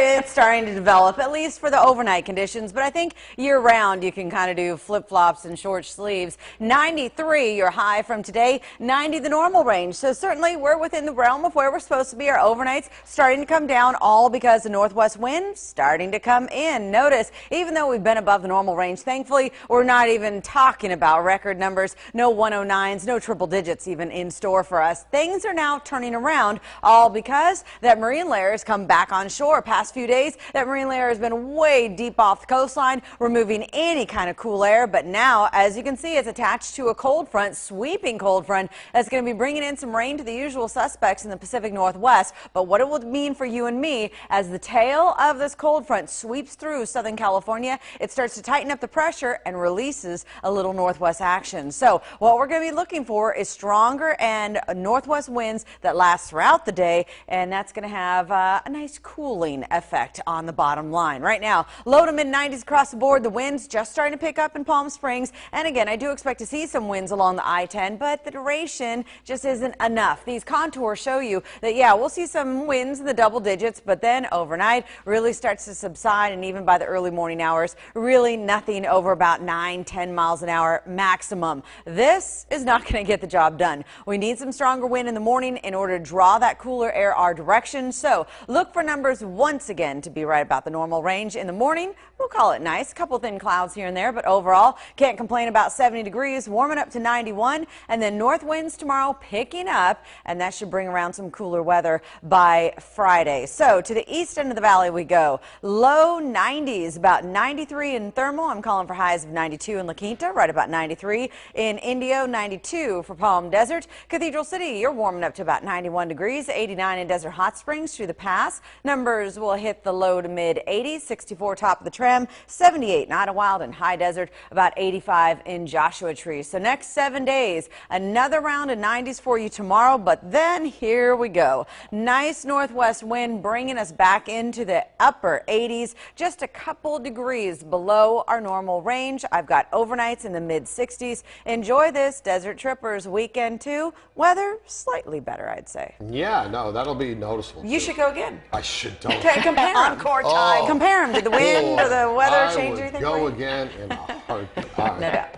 it's starting to develop, at least for the overnight conditions. But I think year-round you can kind of do flip-flops and short sleeves. 93 your high from today, 90 the normal range. So certainly we're within the realm of where we're supposed to be. Our overnights starting to come down, all because the northwest wind starting to come in. Notice, even though we've been above the normal range, thankfully we're not even talking about record numbers. No 109s, no triple digits even in store for us. Things are now turning around, all because that marine layer has come back on shore. Past few days, that marine layer has been way deep off the coastline, removing any kind of cool air. But now, as you can see, it's attached to a cold front, sweeping cold front, that's going to be bringing in some rain to the usual suspects in the Pacific Northwest. But what it will mean for you and me as the tail of this cold front sweeps through Southern California, it starts to tighten up the pressure and releases a little northwest action. So what we're going to be looking for is stronger and northwest winds that last throughout the day, and that's going to have a nice cooling effect on the bottom line. Right now, low to mid-90s across the board. The winds just starting to pick up in Palm Springs, and again, I do expect to see some winds along the I-10, but the duration just isn't enough. These contours show you that, yeah, we'll see some winds in the double digits, but then overnight really starts to subside, and even by the early morning hours, really nothing over about 9-10 miles an hour maximum. This is not going to get the job done. We need some stronger wind in the morning in order to draw that cooler air our direction. So look for numbers once again to be right about the normal range. In the morning, we'll call it nice. A couple thin clouds here and there, but overall can't complain about 70 degrees, warming up to 91, and then north winds tomorrow picking up, and that should bring around some cooler weather by Friday. So to the east end of the valley we go. Low 90s, about 93 in Thermal. I'm calling for highs of 92 in La Quinta, right about 93 in Indio, 92 for Palm Desert. Cathedral City, you're warming up to about 91 degrees, 89 in Desert Hot Springs through the pass. Numbers will hit the low to mid 80s, 64 top of the trim, 78 in Idlewild and High Desert, about 85 in Joshua Tree. So next 7 days, another round of 90s for you tomorrow, but then here we go. Nice northwest wind bringing us back into the upper 80s, just a couple degrees below our normal range. I've got overnights in the mid 60s. Enjoy this Desert Trippers weekend too. Weather slightly better, I'd say. Yeah, no, that'll be noticeable. You should go again. I should. Don't. Okay, compare them. Encore time. Compare them. Did the wind or the weather change anything? I would go again in a heartbeat. All right. No doubt.